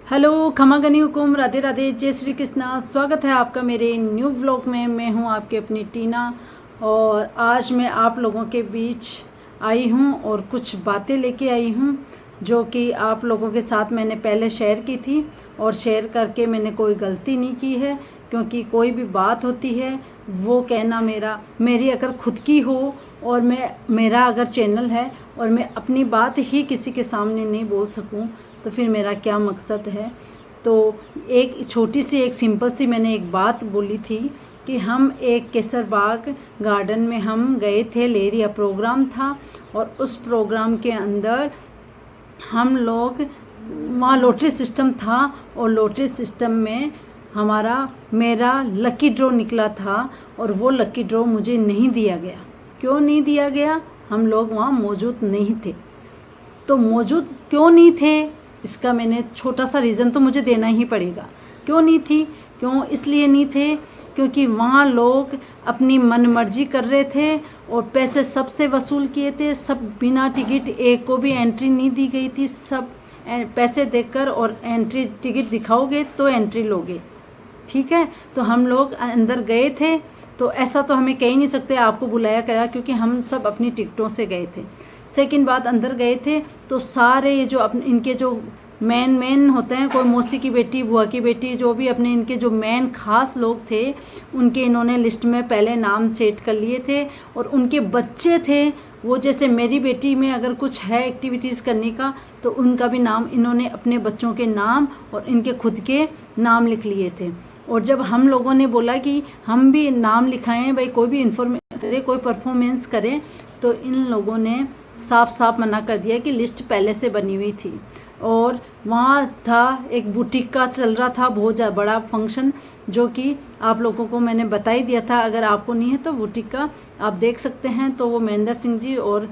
Hello, खमा गनी हुकुम, राधे राधे, जय श्री कृष्णा। स्वागत है आपका मेरे न्यू व्लॉग में। मैं हूं आपकी अपनी टीना और आज मैं आप लोगों के बीच आई हूं और कुछ बातें लेके आई हूं जो कि आप लोगों के साथ मैंने पहले शेयर की थी और शेयर करके मैंने कोई गलती नहीं की है, क्योंकि कोई भी बात होती है वो कहना मेरी अगर खुद की हो और मेरा अगर चैनल है और मैं अपनी बात ही किसी के सामने नहीं बोल सकूं तो फिर मेरा क्या मकसद है। तो एक छोटी सी एक सिंपल सी मैंने एक बात बोली थी कि हम एक केसर बाग गार्डन में हम गए थे, लेरिया प्रोग्राम था और उस प्रोग्राम के अंदर हम लोग वहाँ लॉटरी सिस्टम था और लॉटरी सिस्टम में मेरा लकी ड्रॉ निकला था और वो लकी ड्रॉ मुझे नहीं दिया गया। क्यों नहीं दिया गया? हम लोग वहाँ मौजूद नहीं थे। तो मौजूद क्यों नहीं थे इसका मैंने छोटा सा रीज़न तो मुझे देना ही पड़ेगा। क्यों नहीं थी? क्यों इसलिए नहीं थे क्योंकि वहाँ लोग अपनी मनमर्जी कर रहे थे और पैसे सबसे वसूल किए थे। सब बिना टिकट, एक को भी एंट्री नहीं दी गई थी। सब पैसे देकर और एंट्री टिकट दिखाओगे तो एंट्री लोगे, ठीक है। तो हम लोग अंदर गए थे तो ऐसा तो हमें कह ही नहीं सकते आपको बुलाया गया, क्योंकि हम सब अपनी टिकटों से गए थे। सेकंड बात, अंदर गए थे तो सारे ये जो इनके जो मेन होते हैं, कोई मौसी की बेटी, बुआ की बेटी, जो भी अपने इनके जो मेन खास लोग थे उनके इन्होंने लिस्ट में पहले नाम सेट कर लिए थे। और उनके बच्चे थे वो, जैसे मेरी बेटी में अगर कुछ है एक्टिविटीज़ करने का तो उनका भी नाम इन्होंने अपने बच्चों के नाम और इनके खुद के नाम लिख लिए थे। और जब हम लोगों ने बोला कि हम भी नाम लिखाएं, भाई कोई भी इन्फॉर्मेशन कोई परफॉर्मेंस करें, तो इन लोगों ने साफ साफ मना कर दिया कि लिस्ट पहले से बनी हुई थी। और वहाँ था एक बुटीक का चल रहा था बहुत बड़ा फंक्शन, जो कि आप लोगों को मैंने बता ही दिया था। अगर आपको नहीं है तो बुटीक का आप देख सकते हैं। तो वो महेंद्र सिंह जी और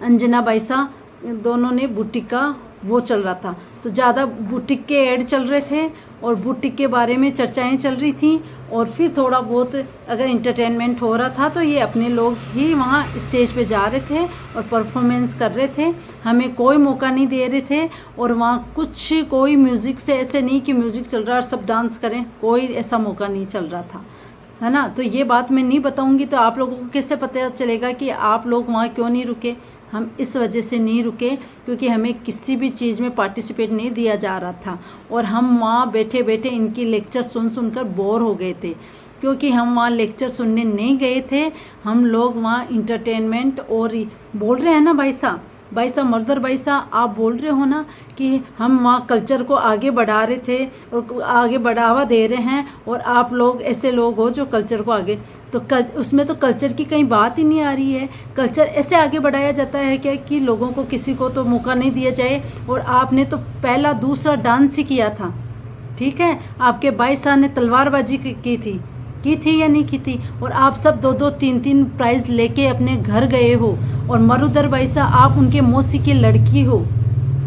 अंजना बाईसा दोनों ने बुटीक का वो चल रहा था, तो ज़्यादा बुटीक के ऐड चल रहे थे और बुटीक के बारे में चर्चाएं चल रही थी। और फिर थोड़ा बहुत अगर इंटरटेनमेंट हो रहा था तो ये अपने लोग ही वहाँ स्टेज पे जा रहे थे और परफॉर्मेंस कर रहे थे। हमें कोई मौका नहीं दे रहे थे और वहाँ कोई म्यूज़िक से ऐसे नहीं कि म्यूज़िक चल रहा है और सब डांस करें, कोई ऐसा मौका नहीं चल रहा था, है ना। तो ये बात मैं नहीं बताऊंगी तो आप लोगों को कैसे पता चलेगा कि आप लोग वहाँ क्यों नहीं रुके। हम इस वजह से नहीं रुके क्योंकि हमें किसी भी चीज़ में पार्टिसिपेट नहीं दिया जा रहा था और हम वहाँ बैठे बैठे इनकी लेक्चर सुनकर बोर हो गए थे। क्योंकि हम वहाँ लेक्चर सुनने नहीं गए थे, हम लोग वहाँ इंटरटेनमेंट और बोल रहे हैं ना भाई साहब मर्दर भाई साहब, आप बोल रहे हो ना कि हम वहाँ कल्चर को आगे बढ़ा रहे थे और आगे बढ़ावा दे रहे हैं और आप लोग ऐसे लोग हो जो कल्चर को आगे, तो उसमें तो कल्चर की कहीं बात ही नहीं आ रही है। कल्चर ऐसे आगे बढ़ाया जाता है क्या कि लोगों को किसी को तो मौका नहीं दिया जाए। और आपने तो पहला दूसरा डांस ही किया था, ठीक है। आपके भाई साहब ने तलवारबाजी की थी या नहीं की थी, और आप सब दो तीन प्राइज लेके अपने घर गए हो। और मरुदर भाई साहब आप उनके मौसी की लड़की हो,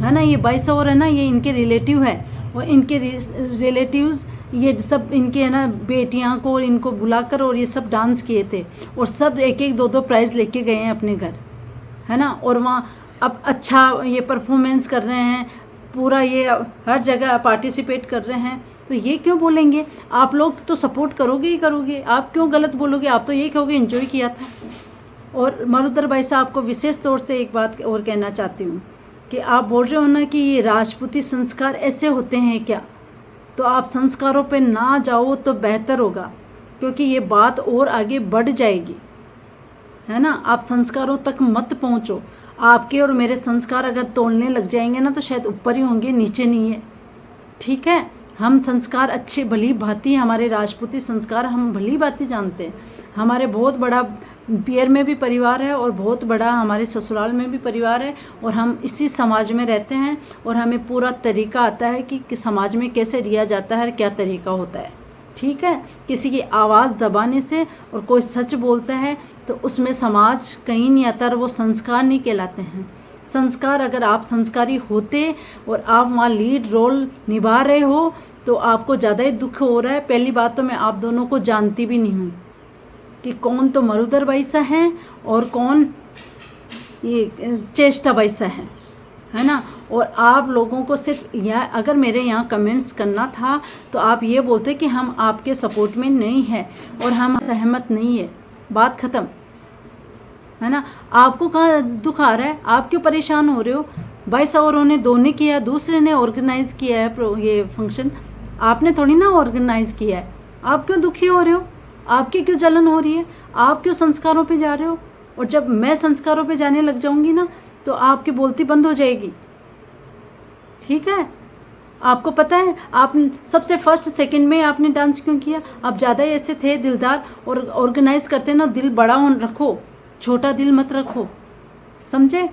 है ना। ये भाई साहब और है ना, ये इनके रिलेटिव है और इनके रिलेटिव्स ये सब इनके है ना बेटियां को और इनको बुलाकर और ये सब डांस किए थे और सब एक दो प्राइज लेके गए हैं अपने घर, है ना। और वहाँ अब अच्छा ये परफॉर्मेंस कर रहे हैं, पूरा ये हर जगह पार्टिसिपेट कर रहे हैं। तो ये क्यों बोलेंगे? आप लोग तो सपोर्ट करोगे ही करोगे, आप क्यों गलत बोलोगे? आप तो ये कहोगे एंजॉय किया था। और मरुदर भाई साहब को विशेष तौर से एक बात और कहना चाहती हूँ कि आप बोल रहे हो ना कि ये राजपूती संस्कार ऐसे होते हैं क्या, तो आप संस्कारों पे ना जाओ तो बेहतर होगा, क्योंकि ये बात और आगे बढ़ जाएगी, है ना। आप संस्कारों तक मत पहुँचो। आपके और मेरे संस्कार अगर तोड़ने लग जाएंगे ना तो शायद ऊपर ही होंगे, नीचे नहीं है, ठीक है। हम संस्कार अच्छे भली भांति, हमारे राजपूती संस्कार हम भली भांति जानते हैं। हमारे बहुत बड़ा पियर में भी परिवार है और बहुत बड़ा हमारे ससुराल में भी परिवार है और हम इसी समाज में रहते हैं और हमें पूरा तरीका आता है कि समाज में कैसे रिया जाता है, क्या तरीका होता है, ठीक है। किसी की आवाज़ दबाने से और कोई सच बोलता है तो उसमें समाज कहीं नहीं आता और वो संस्कार नहीं कहलाते हैं। संस्कार, अगर आप संस्कारी होते और आप वहाँ लीड रोल निभा रहे हो तो आपको ज़्यादा ही दुख हो रहा है। पहली बात तो मैं आप दोनों को जानती भी नहीं हूँ कि कौन तो मरुदर बाईसा हैं और कौन ये चेष्टा बाईसा है ना। और आप लोगों को सिर्फ यहाँ, अगर मेरे यहाँ कमेंट्स करना था तो आप ये बोलते कि हम आपके सपोर्ट में नहीं हैं और हम सहमत नहीं है, बात ख़त्म, है ना। आपको कहाँ दुख आ रहा है, आप क्यों परेशान हो रहे हो? भाई साहब ने दो ने किया, दूसरे ने ऑर्गेनाइज किया है ये फंक्शन, आपने थोड़ी ना ऑर्गेनाइज किया है। आप क्यों दुखी हो रहे हो? आपकी क्यों जलन हो रही है? आप क्यों संस्कारों पे जा रहे हो? और जब मैं संस्कारों पे जाने लग जाऊंगी ना तो आपकी बोलती बंद हो जाएगी, ठीक है। आपको पता है आप सबसे फर्स्ट सेकंड में आपने डांस क्यों किया? आप ज़्यादा ऐसे थे दिलदार, और ऑर्गेनाइज करते ना दिल बड़ा रखो, छोटा दिल मत रखो, समझे।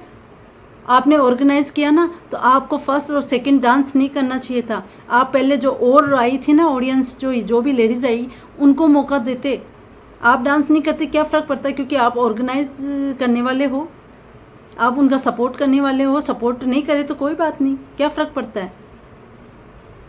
आपने ऑर्गेनाइज किया ना तो आपको फर्स्ट और सेकंड डांस नहीं करना चाहिए था। आप पहले जो और आई थी ना ऑडियंस, जो भी लेडीज आई, उनको मौका देते। आप डांस नहीं करते, क्या फ़र्क पड़ता है, क्योंकि आप ऑर्गेनाइज करने वाले हो, आप उनका सपोर्ट करने वाले हो। सपोर्ट नहीं करे तो कोई बात नहीं, क्या फ़र्क पड़ता है।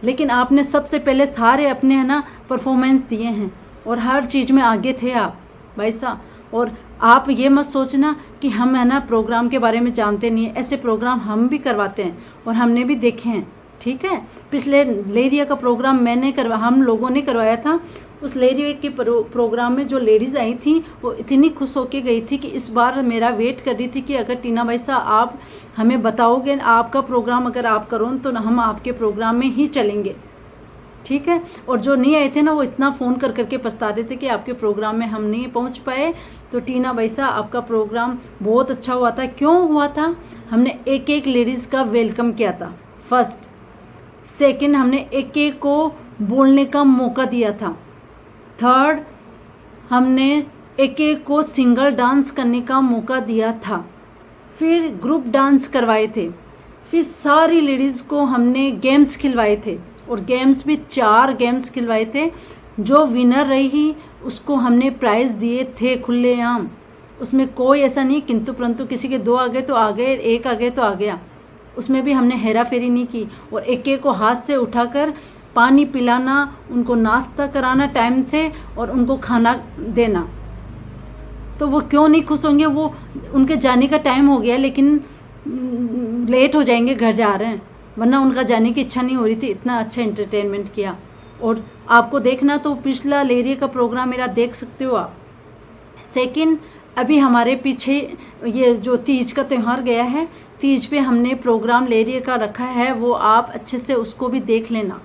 लेकिन आपने सबसे पहले सारे अपने है ना परफॉर्मेंस दिए हैं और हर चीज़ में आगे थे आप भाई साहब। और आप ये मत सोचना कि हम है ना प्रोग्राम के बारे में जानते नहीं है, ऐसे प्रोग्राम हम भी करवाते हैं और हमने भी देखे हैं, ठीक है। पिछले लेरिया का प्रोग्राम हम लोगों ने करवाया था। उस लेरिया के प्रोग्राम में जो लेडीज़ आई थी वो इतनी खुश होके गई थी कि इस बार मेरा वेट कर रही थी कि अगर टीना भाई साहब आप हमें बताओगे आपका प्रोग्राम अगर आप करो तो हम आपके प्रोग्राम में ही चलेंगे, ठीक है। और जो नहीं आए थे ना वो इतना फ़ोन कर करके पछता रहे थे कि आपके प्रोग्राम में हम नहीं पहुंच पाए। तो टीना भाई साहब आपका प्रोग्राम बहुत अच्छा हुआ था। क्यों हुआ था? हमने एक एक लेडीज़ का वेलकम किया था, फर्स्ट सेकंड हमने एक एक को बोलने का मौका दिया था, थर्ड हमने एक एक को सिंगल डांस करने का मौका दिया था, फिर ग्रुप डांस करवाए थे, फिर सारी लेडीज़ को हमने गेम्स खिलवाए थे और गेम्स भी 4 गेम्स खिलवाए थे। जो विनर रही उसको हमने प्राइज़ दिए थे खुलेआम, उसमें कोई ऐसा नहीं किंतु परंतु किसी के 2 आ गए तो आ गए, 1 आ गए तो आ गया, उसमें भी हमने हेरा फेरी नहीं की। और एक एक को हाथ से उठाकर पानी पिलाना, उनको नाश्ता कराना टाइम से और उनको खाना देना। तो वो क्यों नहीं खुश होंगे? वो उनके जाने का टाइम हो गया लेकिन लेट हो जाएंगे, घर जा रहे हैं, वरना उनका जाने की इच्छा नहीं हो रही थी। इतना अच्छा एंटरटेनमेंट किया। और आपको देखना तो पिछला लेरिया का प्रोग्राम मेरा देख सकते हो आप। सेकंड अभी हमारे पीछे ये जो तीज का त्यौहार गया है, तीज पे हमने प्रोग्राम लेरिया का रखा है, वो आप अच्छे से उसको भी देख लेना,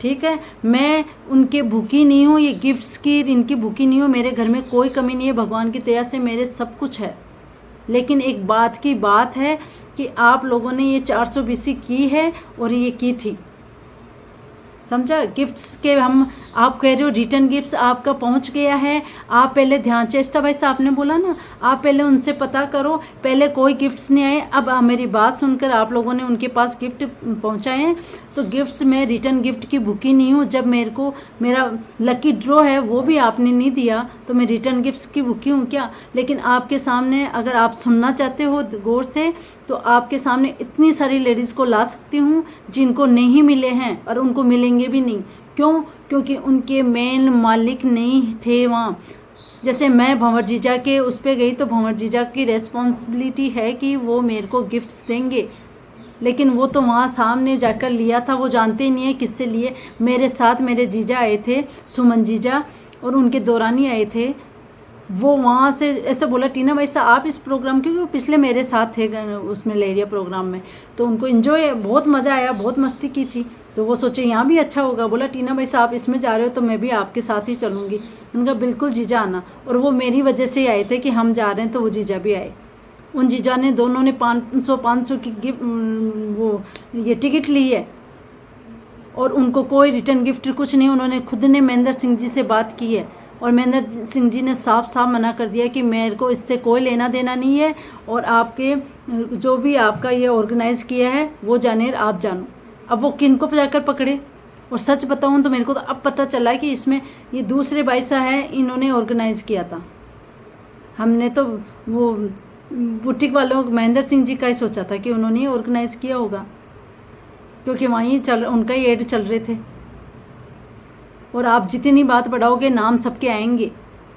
ठीक है। मैं उनके भूखी नहीं हूँ, ये गिफ्ट्स की इनकी भूखी नहीं हूँ। मेरे घर में कोई कमी नहीं है, भगवान की दया से मेरे सब कुछ है। लेकिन एक बात की बात है कि आप लोगों ने ये 420 की है और ये की थी, समझा। गिफ्ट्स के हम आप कह रहे हो रिटर्न गिफ्ट्स आपका पहुंच गया है। आप पहले ध्यान, चेष्टा भाई साहब ने बोला ना, आप पहले उनसे पता करो, पहले कोई गिफ्ट्स नहीं आए। अब मेरी बात सुनकर आप लोगों ने उनके पास गिफ्ट पहुंचाए हैं, तो गिफ्ट्स में रिटर्न गिफ्ट की भूखी नहीं हूँ। जब मेरे को मेरा लकी ड्रॉ है वो भी आपने नहीं दिया तो मैं रिटर्न गिफ्ट्स की भूखी हूँ क्या? लेकिन आपके सामने अगर आप सुनना चाहते हो गौर से तो आपके सामने इतनी सारी लेडीज़ को ला सकती हूँ जिनको नहीं मिले हैं और उनको मिलेंगे भी नहीं। क्यों? क्योंकि उनके मेन मालिक नहीं थे वहाँ। जैसे मैं भंवर जीजा के उस पर गई तो भंवर जीजा की रेस्पॉन्सिबिलिटी है कि वो मेरे को गिफ्ट्स देंगे, लेकिन वो तो वहाँ सामने जाकर लिया था, वो जानते ही नहीं है किससे लिए। मेरे साथ मेरे जीजा आए थे, सुमन जीजा, और उनके दौरानी आए थे। वो वहाँ से ऐसे बोला टीना भाई साहब आप इस प्रोग्राम, क्योंकि वो पिछले मेरे साथ थे उसमें लेरिया प्रोग्राम में, तो उनको इन्जॉय बहुत मज़ा आया, बहुत मस्ती की थी। तो वो सोचे यहाँ भी अच्छा होगा। बोला टीना भाई साहब इसमें जा रहे हो तो मैं भी आपके साथ ही चलूँगी। उनका बिल्कुल जीजा आना, और वो मेरी वजह से ही आए थे कि हम जा रहे हैं, तो वो जीजा भी आए। उन जीजा ने दोनों ने 500 की गिफ्ट वो ये टिकट ली है और उनको कोई रिटर्न गिफ्ट कुछ नहीं। उन्होंने खुद ने महेंद्र सिंह जी से बात की है और महेंद्र सिंह जी ने साफ साफ मना कर दिया कि मेरे को इससे कोई लेना देना नहीं है, और आपके जो भी आपका ये ऑर्गेनाइज़ किया है वो जाने आप जानो। अब वो किन को जाकर पकड़े? और सच बताऊँ तो मेरे को तो अब पता चला कि इसमें ये दूसरे बाइसा है, इन्होंने ऑर्गेनाइज़ किया था। हमने तो वो बुटीक वालों महेंद्र सिंह जी का ही सोचा था कि उन्होंने ऑर्गेनाइज़ किया होगा, क्योंकि वहीं उनका ही एड चल रहे थे। और आप जितनी बात बढ़ाओगे नाम सबके आएंगे,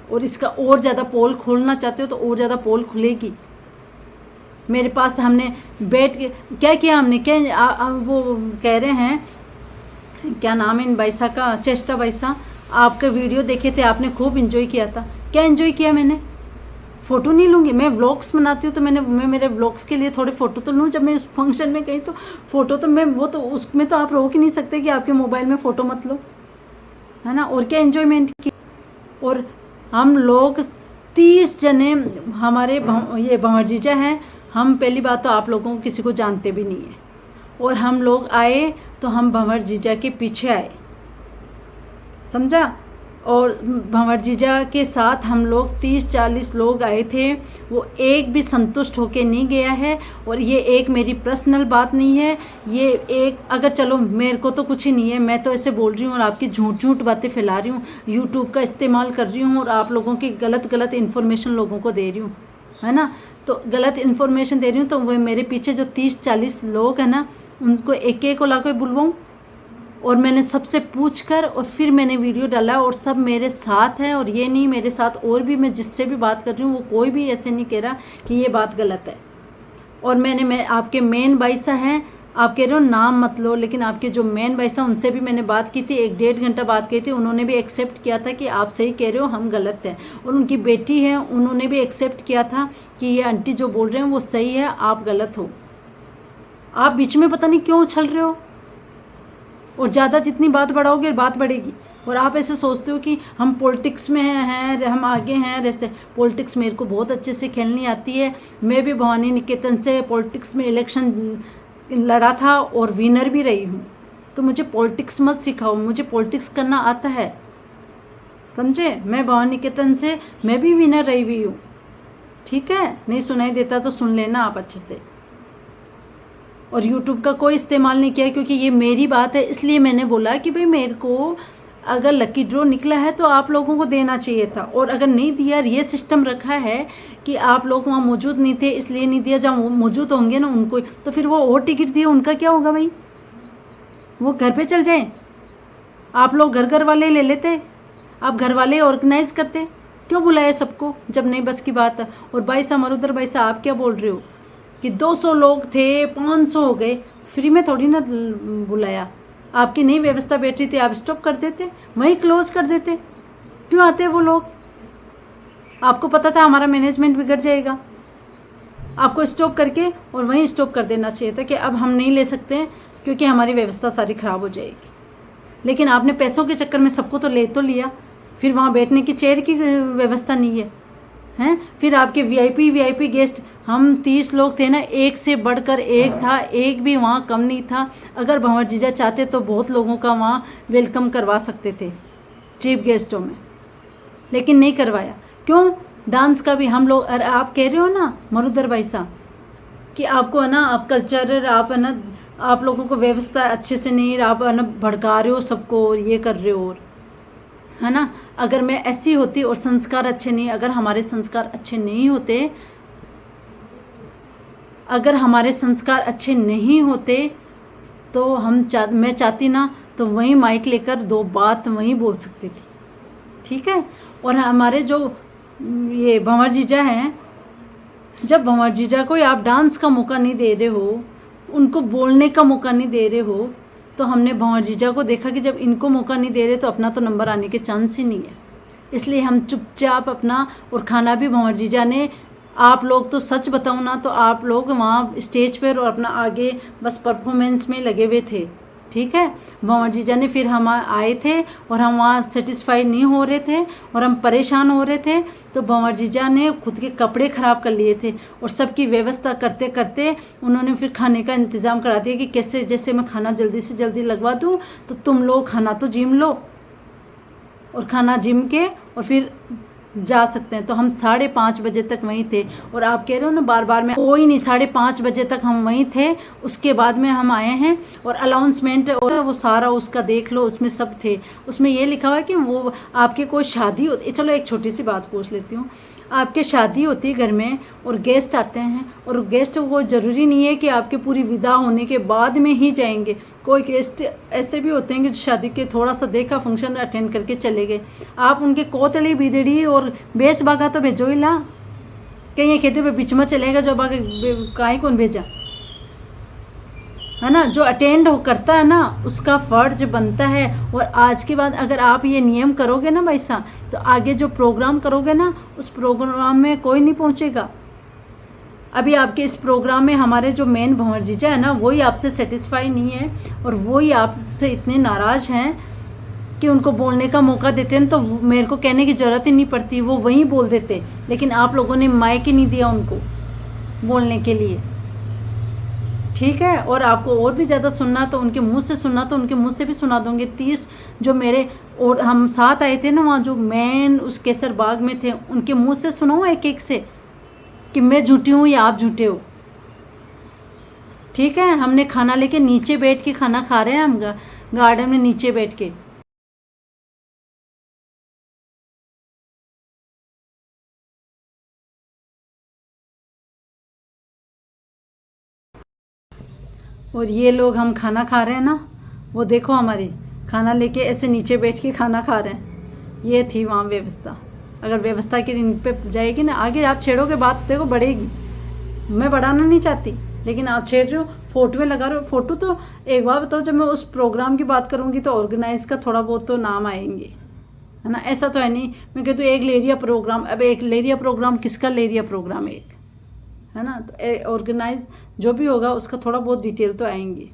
और इसका और ज़्यादा पोल खोलना चाहते हो तो और ज़्यादा पोल खुलेगी। मेरे पास हमने बैठ के क्या किया हमने, क्या वो कह रहे हैं, क्या नाम है इन बैसा का, चेष्टा बैसा, आपका वीडियो देखे थे आपने, खूब एंजॉय किया था। क्या एंजॉय किया मैंने? फ़ोटो नहीं लूँगी, मैं व्लॉग्स बनाती हूँ तो मैं मेरे व्लॉग्स के लिए थोड़े फ़ोटो तो लूँ। जब मैं उस फंक्शन में गई तो फ़ोटो तो मैं वो तो उसमें तो आप रोक ही नहीं सकते कि आपके मोबाइल में फ़ोटो मत लो, है ना। और क्या एंजॉयमेंट की। और हम लोग 30 जने हमारे ये भंवर जीजा हैं। हम पहली बात तो आप लोगों को किसी को जानते भी नहीं है, और हम लोग आए तो हम भंवर जीजा के पीछे आए, समझा। और भंवर जीजा के साथ हम लोग 30-40 लोग आए थे, वो एक भी संतुष्ट होके नहीं गया है। और ये एक मेरी पर्सनल बात नहीं है, ये एक अगर चलो मेरे को तो कुछ ही नहीं है, मैं तो ऐसे बोल रही हूँ और आपकी झूठ बातें फैला रही हूँ, यूट्यूब का इस्तेमाल कर रही हूँ और आप लोगों की गलत इन्फॉर्मेशन लोगों को दे रही हूँ, है ना। तो गलत इन्फॉर्मेशन दे रही हूँ, तो वो मेरे पीछे जो 30-40 लोग हैं ना, उनको एक को ला के बुलवाऊँ। और मैंने सबसे पूछ कर और फिर मैंने वीडियो डाला, और सब मेरे साथ हैं। और ये नहीं, मेरे साथ और भी, मैं जिससे भी बात कर रही हूँ वो कोई भी ऐसे नहीं कह रहा कि ये बात गलत है। और मैं आपके मेन बाईसा हैं, आप कह रहे हो नाम मत लो, लेकिन आपके जो मेन बाईसा उनसे भी मैंने बात की थी, 1-1.5 घंटा बात की थी। उन्होंने भी एक्सेप्ट किया था कि आप सही कह रहे हो, हम गलत हैं। और उनकी बेटी है, उन्होंने भी एक्सेप्ट किया था कि ये आंटी जो बोल रहे हैं वो सही है, आप गलत हो। आप बीच में पता नहीं क्यों उछल रहे हो, और ज़्यादा जितनी बात बढ़ाओगे बात बढ़ेगी। और आप ऐसे सोचते हो कि हम पॉलिटिक्स में हैं, हम आगे हैं। जैसे पॉलिटिक्स मेरे को बहुत अच्छे से खेलनी आती है। मैं भी भवानी निकेतन से पॉलिटिक्स में इलेक्शन लड़ा था और विनर भी रही हूँ। तो मुझे पॉलिटिक्स मत सिखाओ, मुझे पॉलिटिक्स करना आता है, समझे। मैं भवानी निकेतन से मैं भी विनर रही हुई हूँ, ठीक है। नहीं सुनाई देता तो सुन लेना आप अच्छे से। और यूट्यूब का कोई इस्तेमाल नहीं किया, क्योंकि ये मेरी बात है, इसलिए मैंने बोला कि भाई मेरे को अगर लकी ड्रॉ निकला है तो आप लोगों को देना चाहिए था। और अगर नहीं दिया, ये सिस्टम रखा है कि आप लोग वहाँ मौजूद नहीं थे इसलिए नहीं दिया, जहाँ मौजूद होंगे ना उनको, तो फिर वो और टिकट दिए, उनका क्या होगा भाई? वो घर पे चल जाए। आप लोग घर वाले ले लेते, आप घर वाले ऑर्गेनाइज करते, क्यों बुलाए सबको जब नहीं बस की बात है। और भाई साहब मरुदर भाई साहब, आप क्या बोल रहे हो कि 200 लोग थे, 500 हो गए, फ्री में थोड़ी ना बुलाया। आपकी नई व्यवस्था बैठ रही थी, आप स्टॉप कर देते, वहीं क्लोज कर देते। क्यों आते वो लोग? आपको पता था हमारा मैनेजमेंट बिगड़ जाएगा, आपको स्टॉप करके और वहीं स्टॉप कर देना चाहिए था कि अब हम नहीं ले सकते हैं क्योंकि हमारी व्यवस्था सारी खराब हो जाएगी। लेकिन आपने पैसों के चक्कर में सबको तो ले तो लिया, फिर वहाँ बैठने की चेयर की व्यवस्था नहीं है, हैं। फिर आपके वीआईपी गेस्ट, हम 30 लोग थे ना, एक से बढ़कर एक था, एक भी वहाँ कम नहीं था। अगर भंवर जीजा चाहते तो बहुत लोगों का वहाँ वेलकम करवा सकते थे चीफ गेस्टों में, लेकिन नहीं करवाया। क्यों? डांस का भी हम लोग, अरे आप कह रहे हो ना मरुदर भाई साहब कि आपको है ना, आप कल्चर, आप है ना, आप लोगों को व्यवस्था अच्छे से नहीं, आप है ना भड़का रहे हो सबको और ये कर रहे हो, और है ना। अगर मैं ऐसी होती और संस्कार अच्छे नहीं, अगर हमारे संस्कार अच्छे नहीं होते, अगर हमारे संस्कार अच्छे नहीं होते तो मैं चाहती ना तो वहीं माइक लेकर 2 बात वहीं बोल सकती थी, ठीक है। और हमारे जो ये भंवर जीजा हैं, जब भंवर जीजा को आप डांस का मौका नहीं दे रहे हो, उनको बोलने का मौका नहीं दे रहे हो, तो हमने भंवर जीजा को देखा कि जब इनको मौका नहीं दे रहे तो अपना तो नंबर आने के चांस ही नहीं है। इसलिए हम चुपचाप अपना, और खाना भी भंवर जीजा ने, आप लोग तो सच बताऊँ ना तो आप लोग वहाँ स्टेज पर और अपना आगे बस परफॉर्मेंस में लगे हुए थे, ठीक है। भंवर जीजा ने, फिर हम आए थे और हम वहाँ सेटिस्फाई नहीं हो रहे थे और हम परेशान हो रहे थे, तो भंवर जीजा ने खुद के कपड़े ख़राब कर लिए थे और सबकी व्यवस्था करते करते उन्होंने फिर खाने का इंतज़ाम करा दिया कि कैसे जैसे मैं खाना जल्दी से जल्दी लगवा दूँ, तो तुम लोग खाना तो जिम लो, और खाना जिम के और फिर जा सकते हैं। तो हम 5:30 बजे तक वहीं थे। और आप कह रहे हो ना बार बार, में कोई नहीं, 5:30 बजे तक हम वहीं थे। उसके बाद में हम आए हैं, और अनाउंसमेंट और वो सारा उसका देख लो, उसमें सब थे। उसमें ये लिखा हुआ है कि वो आपके कोई शादी होती, चलो एक छोटी सी बात पूछ लेती हूँ, आपके शादी होती है घर में और गेस्ट आते हैं, और गेस्ट को ज़रूरी नहीं है कि आपके पूरी विदा होने के बाद में ही जाएंगे। कोई गेस्ट ऐसे भी होते हैं कि जो शादी के थोड़ा सा देखा, फंक्शन अटेंड करके चले गए। आप उनके कोतली बिदड़ी और बेच भागा तो भेजो ही ला, कहीं ये कहते हुए बीच में चलेगा जो अब आगे काहे कौन भेजा, है ना। जो अटेंड हो करता है ना उसका फर्ज बनता है। और आज के बाद अगर आप ये नियम करोगे ना भाई साहब, तो आगे जो प्रोग्राम करोगे ना उस प्रोग्राम में कोई नहीं पहुंचेगा। अभी आपके इस प्रोग्राम में हमारे जो मेन भंवर जीजा है ना वही आपसे सेटिस्फाई नहीं है और वही आपसे इतने नाराज हैं कि उनको बोलने का मौका देते हैं तो मेरे को कहने की जरूरत ही नहीं पड़ती, वो वहीं बोल देते। लेकिन आप लोगों ने माइक ही नहीं दिया उनको बोलने के लिए, ठीक है। और आपको और भी ज़्यादा सुनना तो उनके मुंह से सुनना तो उनके मुंह से भी सुना दूंगी। 30 जो मेरे और हम साथ आए थे ना वहाँ जो मेन उस केसर बाग में थे, उनके मुंह से सुनाऊँ एक एक से कि मैं झूठी हूँ या आप झूठे हो, ठीक है। हमने खाना लेके नीचे बैठ के खाना खा रहे हैं हम गार्डन में नीचे बैठ के। और ये लोग हम खाना खा रहे हैं ना, वो देखो हमारी खाना लेके ऐसे नीचे बैठ के खाना खा रहे हैं। ये थी वहाँ व्यवस्था। अगर व्यवस्था की इन पे जाएगी ना आगे, आप छेड़ोगे बात देखो बढ़ेगी। मैं बढ़ाना नहीं चाहती लेकिन आप छेड़ रहे हो, फोटोएं लगा रहे हो। फोटो तो एक बार बताओ, जब मैं उस प्रोग्राम की बात करूंगी तो ऑर्गेनाइज का थोड़ा बहुत तो नाम आएंगे, है ना। ऐसा तो है नहीं मैं कहती हूँ एक लेरिया प्रोग्राम। अब एक लेरिया प्रोग्राम किसका लेरिया प्रोग्राम एक, है ना। तो ऑर्गेनाइज जो भी होगा उसका थोड़ा बहुत डिटेल तो आएंगे।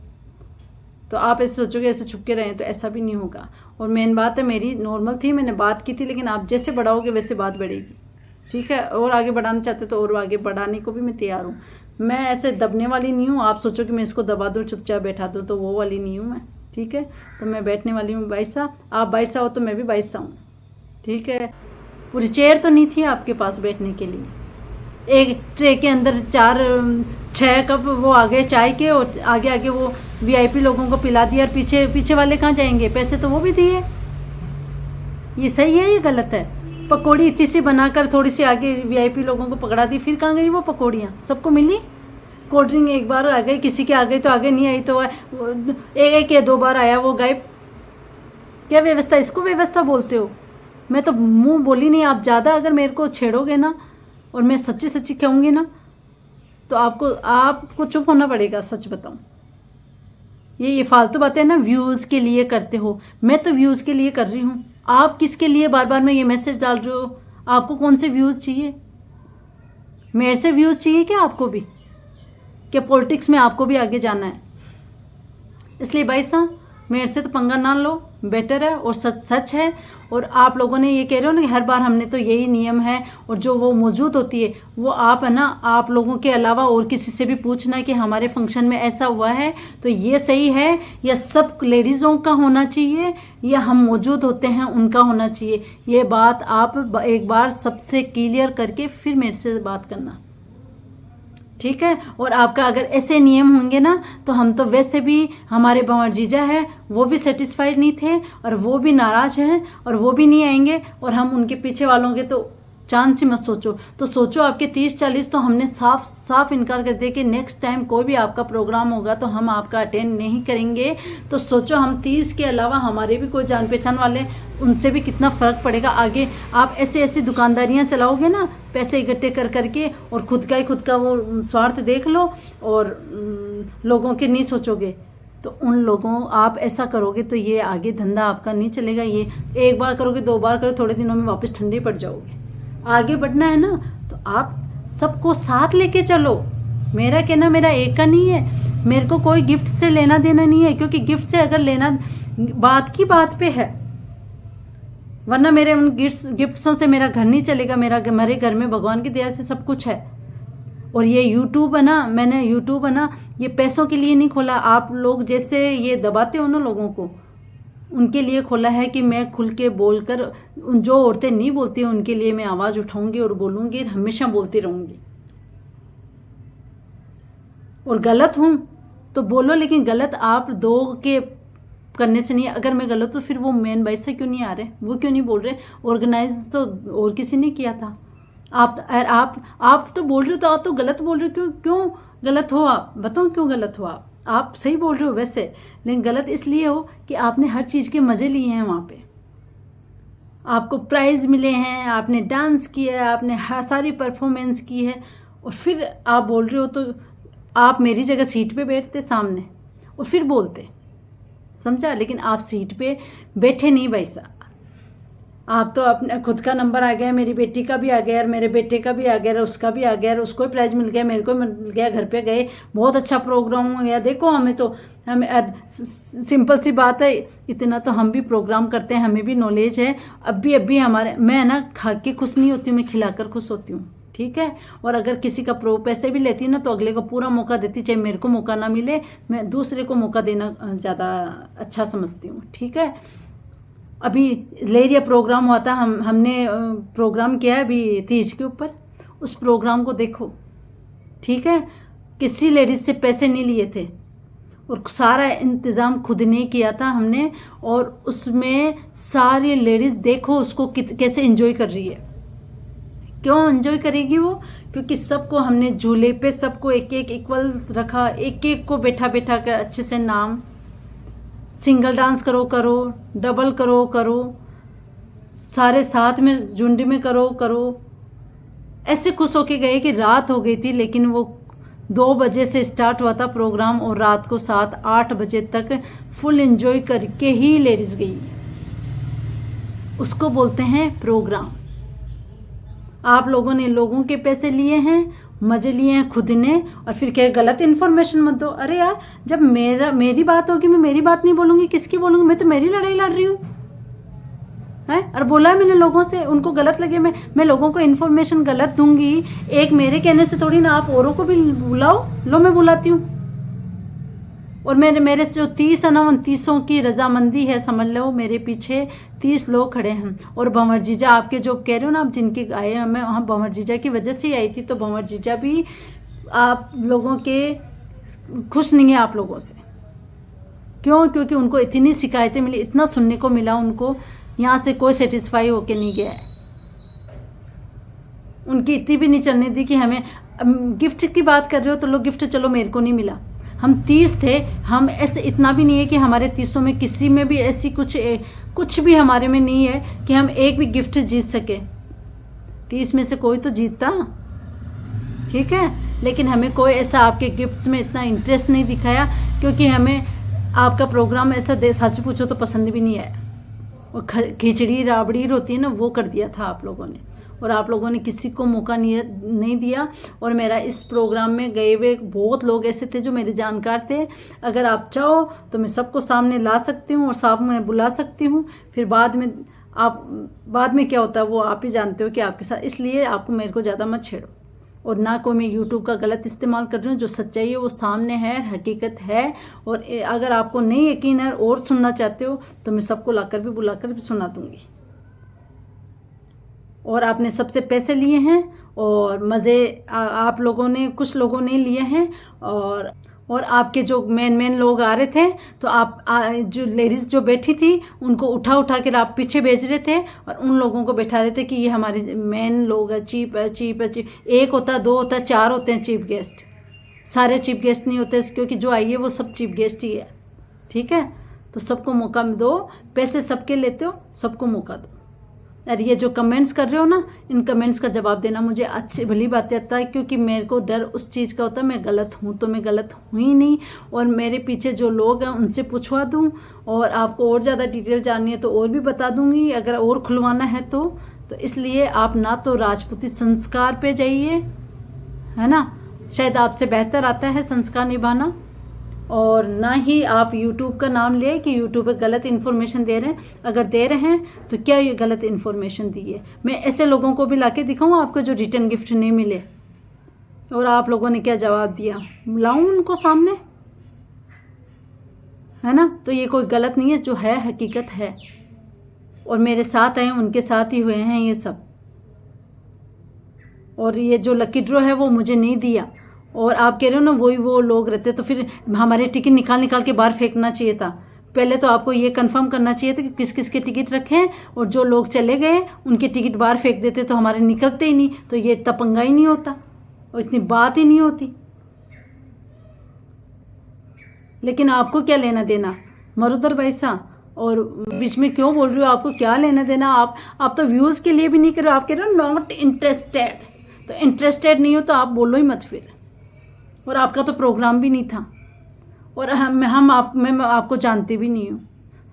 तो आप ऐसे सोचोगे ऐसे छुपके रहें तो ऐसा भी नहीं होगा। और मेन बात है मेरी नॉर्मल थी, मैंने बात की थी, लेकिन आप जैसे बढ़ाओगे वैसे बात बढ़ेगी, ठीक है। और आगे बढ़ाना चाहते तो और आगे बढ़ाने को भी मैं तैयार हूँ। मैं ऐसे दबने वाली नहीं हूँ, आप सोचो कि मैं इसको दबा दूँ चुपचाप बैठा दूँ, तो वो वाली नहीं हूँ मैं, ठीक है। तो मैं बैठने वाली हूँ बाईसा। आप बाईसा हो तो मैं भी बाईसा हूँ, ठीक है। पूरी चेयर तो नहीं थी आपके पास बैठने के लिए। एक ट्रे के अंदर 4-6 कप वो आ गए चाय के, और आगे आगे वो वीआईपी लोगों को पिला दिया। और पीछे पीछे वाले कहाँ जाएंगे, पैसे तो वो भी दिए। ये सही है ये गलत है। पकौड़ी इतनी सी बनाकर थोड़ी सी आगे वीआईपी लोगों को पकड़ा दी, फिर कहाँ गई वो पकौड़ियाँ, सबको मिली। कोल्ड ड्रिंक एक बार आ गई, किसी के आ गई तो आगे, नहीं आई तो एक या 2 बार आया वो गायब। क्या व्यवस्था, इसको व्यवस्था बोलते हो। मैं तो मुंह बोली नहीं। आप ज़्यादा अगर मेरे को छेड़ोगे ना और मैं सच्ची सच्ची कहूँगी ना तो आपको चुप होना पड़ेगा। सच बताऊँ, ये फालतू बातें ना व्यूज़ के लिए करते हो। मैं तो व्यूज़ के लिए कर रही हूँ, आप किसके लिए बार बार मैं ये मैसेज डाल रहे हो। आपको कौन से व्यूज़ चाहिए, मेरे से व्यूज़ चाहिए क्या आपको भी, क्या पॉलिटिक्स में आपको भी आगे जाना है। इसलिए भाई साहब मेरे से तो पंगा ना लो, बेटर है। और सच सच है। और आप लोगों ने ये कह रहे हो ना कि हर बार हमने तो यही नियम है, और जो वो मौजूद होती है वो आप है ना, आप लोगों के अलावा और किसी से भी पूछना है कि हमारे फंक्शन में ऐसा हुआ है तो ये सही है, या सब लेडीज़ों का होना चाहिए, या हम मौजूद होते हैं उनका होना चाहिए। ये बात आप एक बार सबसे क्लियर करके फिर मेरे से बात करना, ठीक है। और आपका अगर ऐसे नियम होंगे ना तो हम तो वैसे भी, हमारे भंवर जीजा है वो भी सेटिस्फाइड नहीं थे और वो भी नाराज हैं और वो भी नहीं आएंगे। और हम उनके पीछे वालों के तो चांस ही मत सोचो। तो सोचो आपके 30-40 तो हमने साफ साफ इनकार कर दिया कि नेक्स्ट टाइम कोई भी आपका प्रोग्राम होगा तो हम आपका अटेंड नहीं करेंगे। तो सोचो हम 30 के अलावा हमारे भी कोई जान पहचान वाले, उनसे भी कितना फ़र्क पड़ेगा आगे। आप ऐसे ऐसी दुकानदारियां चलाओगे ना पैसे इकट्ठे कर करके, और खुद का वो स्वार्थ देख लो और लोगों के नहीं सोचोगे, तो उन लोगों आप ऐसा करोगे तो ये आगे धंधा आपका नहीं चलेगा। ये एक बार करोगे, 2 बार करोगे, थोड़े दिनों में वापस ठंडे पड़ जाओगे। आगे बढ़ना है ना तो आप सबको साथ लेके चलो। मेरा कहना मेरा एक का नहीं है, मेरे को कोई गिफ्ट से लेना देना नहीं है, क्योंकि गिफ्ट से अगर लेना बात की बात पे है, वरना मेरे उन गिफ्ट्सों से मेरा घर नहीं चलेगा। मेरे घर में भगवान की दया से सब कुछ है। और ये यूट्यूब है ना, मैंने यूट्यूब है ना ये पैसों के लिए नहीं खोला। आप लोग जैसे ये दबाते हो ना लोगों को, उनके लिए खोला है कि मैं खुल के बोलकर, जो औरतें नहीं बोलती हैं उनके लिए मैं आवाज़ उठाऊंगी और बोलूंगी, हमेशा बोलती रहूंगी। और गलत हूं तो बोलो, लेकिन गलत आप दो के करने से नहीं। अगर मैं गलत हूँ फिर वो मेन भाई से क्यों नहीं आ रहे, वो क्यों नहीं बोल रहे। ऑर्गेनाइज तो और किसी ने किया था। आप तो बोल रहे हो, तो आप तो गलत बोल रहे हो। क्यों गलत हो आप, बताओ क्यों गलत हो आप सही बोल रहे हो वैसे, लेकिन गलत इसलिए हो कि आपने हर चीज़ के मज़े लिए हैं वहाँ पे। आपको प्राइज़ मिले हैं, आपने डांस किया है, आपने सारी परफॉर्मेंस की है, और फिर आप बोल रहे हो तो आप मेरी जगह सीट पे बैठते सामने और फिर बोलते, समझा। लेकिन आप सीट पे बैठे नहीं भाई साहब, आप तो अपने खुद का नंबर आ गया, मेरी बेटी का भी आ गया, और मेरे बेटे का भी आ गया, उसका भी आ गया, और उसको भी प्राइज़ मिल गया, मेरे को मिल गया, घर पे गए, बहुत अच्छा प्रोग्राम हो गया। देखो हमें सिंपल सी बात है, इतना तो हम भी प्रोग्राम करते हैं, हमें भी नॉलेज है। अभी हमारे, मैं ना खा के खुश नहीं होती हूँ, मैं खिलाकर खुश होती हूँ, ठीक है। और अगर किसी का पैसे भी लेती ना तो अगले को पूरा मौका देती, चाहे मेरे को मौका ना मिले, मैं दूसरे को मौका देना ज़्यादा अच्छा समझती हूँ, ठीक है। अभी लेरिया प्रोग्राम हुआ था, हमने प्रोग्राम किया है अभी तीज के ऊपर, उस प्रोग्राम को देखो, ठीक है। किसी लेडीज से पैसे नहीं लिए थे और सारा इंतज़ाम खुद ने किया था हमने, और उसमें सारी लेडीज देखो उसको कैसे एंजॉय कर रही है। क्यों एंजॉय करेगी वो? क्योंकि सबको हमने झूले पे सबको एक एक इक्वल रखा, एक एक को बैठा बैठा कर अच्छे से नाम, सिंगल डांस करो, डबल करो, सारे साथ में झुंड में करो। ऐसे खुश होके गए कि रात हो गई थी, लेकिन वो 2 बजे से स्टार्ट हुआ था प्रोग्राम और रात को 7-8 बजे तक फुल एंजॉय करके ही लेडीज गई। उसको बोलते हैं प्रोग्राम। आप लोगों ने लोगों के पैसे लिए हैं, मजे लिए हैं खुद ने, और फिर क्या गलत इन्फॉर्मेशन मत दो। अरे यार, जब मेरी बात होगी, मैं मेरी बात नहीं बोलूंगी, किसकी बोलूंगी? मैं तो मेरी लड़ाई लड़ रही हूँ, है। और बोला है मैंने लोगों से, उनको गलत लगे, मैं लोगों को इन्फॉर्मेशन गलत दूंगी, एक मेरे कहने से थोड़ी ना, आप औरों को भी बुलाओ। लो, मैं बुलाती हूँ। और मेरे जो 30 है ना, उन 30 की रजामंदी है, समझ लो मेरे पीछे 30 लोग खड़े हैं। और भंवर जीजा आपके जो कह रहे हो ना, आप जिनके आए हैं, मैं वहाँ भंवर जीजा की वजह से ही आई थी, तो भंवर जीजा भी आप लोगों के खुश नहीं है आप लोगों से। क्यों? क्योंकि उनको इतनी शिकायतें मिली, इतना सुनने को मिला, उनको यहाँ से कोई सेटिस्फाई होके नहीं गया है। उनकी इतनी भी नहीं चलने दी कि हमें गिफ्ट की बात कर रहे हो तो लो गिफ्ट, चलो मेरे को नहीं मिला। हम 30 थे, हम ऐसे इतना भी नहीं है कि हमारे 30 में किसी में भी ऐसी कुछ भी हमारे में नहीं है कि हम एक भी गिफ्ट जीत सके। 30 में से कोई तो जीतता, ठीक है। लेकिन हमें कोई ऐसा आपके गिफ्ट्स में इतना इंटरेस्ट नहीं दिखाया, क्योंकि हमें आपका प्रोग्राम ऐसा सच पूछो तो पसंद भी नहीं आया। और खिचड़ी राबड़ी होती है ना, वो कर दिया था आप लोगों ने, और आप लोगों ने किसी को मौका नहीं दिया। और मेरा इस प्रोग्राम में गए हुए बहुत लोग ऐसे थे जो मेरे जानकार थे। अगर आप चाहो तो मैं सबको सामने ला सकती हूँ और सामने बुला सकती हूँ। फिर बाद में क्या होता है वो आप ही जानते हो कि आपके साथ, इसलिए आपको मेरे को ज़्यादा मत छेड़ो। और ना कोई मैं यूट्यूब का गलत इस्तेमाल कर रही हूँ, जो सच्चाई है वो सामने है, हकीकत है। और अगर आपको नहीं यकीन है और सुनना चाहते हो तो मैं सबको लाकर भी बुलाकर भी सुना दूंगी। और आपने सबसे पैसे लिए हैं और मज़े आप लोगों ने, कुछ लोगों ने लिए हैं। और आपके जो मेन लोग आ रहे थे, तो आप जो लेडीज़ जो बैठी थी उनको उठा कर आप पीछे भेज रहे थे, और उन लोगों को बैठा रहे थे कि ये हमारे मेन लोग है, चीफ है। एक होता, 2 होता, 4 होते हैं चीफ गेस्ट। सारे चीफ गेस्ट नहीं होते, क्योंकि जो आई है वो सब चीफ गेस्ट ही है, ठीक है। तो सबको मौका दो, पैसे सबके लेते हो, सबको मौका दो। और ये जो कमेंट्स कर रहे हो ना, इन कमेंट्स का जवाब देना मुझे अच्छी भली बात आता है, क्योंकि मेरे को डर उस चीज़ का होता है मैं गलत हूँ तो मैं गलत हूँ ही नहीं, और मेरे पीछे जो लोग हैं उनसे पूछवा दूँ। और आपको और ज़्यादा डिटेल जाननी है तो और भी बता दूँगी, अगर और खुलवाना है तो इसलिए आप ना तो राजपूती संस्कार पे जाइए, है ना, शायद आपसे बेहतर आता है संस्कार निभाना। और ना ही आप YouTube का नाम ले कि YouTube पे गलत इन्फॉर्मेशन दे रहे हैं। अगर दे रहे हैं तो क्या ये गलत इन्फॉर्मेशन दी है? मैं ऐसे लोगों को भी लाके दिखाऊं आपको जो रिटर्न गिफ्ट नहीं मिले, और आप लोगों ने क्या जवाब दिया, लाऊं उनको सामने, है ना। तो ये कोई गलत नहीं है, जो है हकीकत है। और मेरे साथ आए उनके साथ ही हुए हैं ये सब। और ये जो लकी ड्रॉ है वो मुझे नहीं दिया, और आप कह रहे हो ना वो लोग रहते, तो फिर हमारे टिकट निकाल के बाहर फेंकना चाहिए था। पहले तो आपको ये कंफर्म करना चाहिए था कि किस किस के टिकट रखे हैं, और जो लोग चले गए उनके टिकट बाहर फेंक देते तो हमारे निकलते ही नहीं, तो ये इतना पंगा ही नहीं होता और इतनी बात ही नहीं होती। लेकिन आपको क्या लेना देना, मरुदर भाई साहब, और बीच में क्यों बोल रही हो, आपको क्या लेना देना। आप तो व्यूज़ के लिए भी नहीं कर रहे हो, आप कह रहे हो नॉट इंटरेस्टेड। तो इंटरेस्टेड नहीं हो तो आप बोलो ही मत फिर। और आपका तो प्रोग्राम भी नहीं था, और मैं आपको जानती भी नहीं हूँ,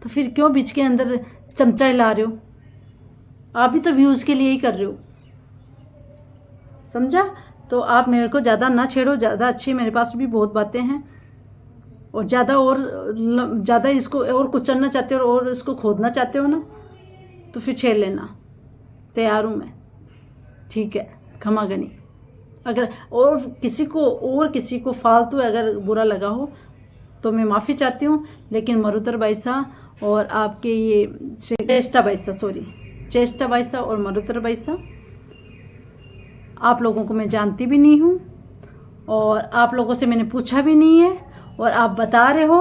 तो फिर क्यों बीच के अंदर चमचा हिला रहे हो। आप भी तो व्यूज़ के लिए ही कर रहे हो, समझा। तो आप मेरे को ज़्यादा ना छेड़ो, ज़्यादा अच्छी मेरे पास भी बहुत बातें हैं, और ज़्यादा इसको और कुचलना चाहते हो और इसको खोदना चाहते हो ना, तो फिर छेड़ लेना, तैयार हूँ मैं, ठीक है। खमागनी। अगर और किसी को फालतू अगर बुरा लगा हो तो मैं माफ़ी चाहती हूँ, लेकिन मरुतर बाईसा और आपके ये चेष्टा बाईसा और मरुतर बाईसा, आप लोगों को मैं जानती भी नहीं हूँ, और आप लोगों से मैंने पूछा भी नहीं है, और आप बता रहे हो।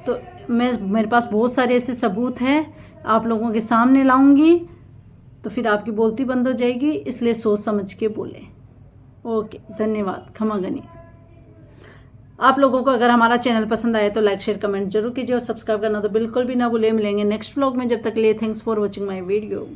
तो मेरे पास बहुत सारे ऐसे सबूत हैं, आप लोगों के सामने लाऊंगी, तो फिर आपकी बोलती बंद हो जाएगी, इसलिए सोच समझ के बोले। ओके, धन्यवाद। खमागनी। आप लोगों को अगर हमारा चैनल पसंद आए तो लाइक शेयर कमेंट जरूर कीजिए, और सब्सक्राइब करना तो बिल्कुल भी ना भूलिए। मिलेंगे नेक्स्ट व्लॉग में, जब तक के लिए thanks for watching my video.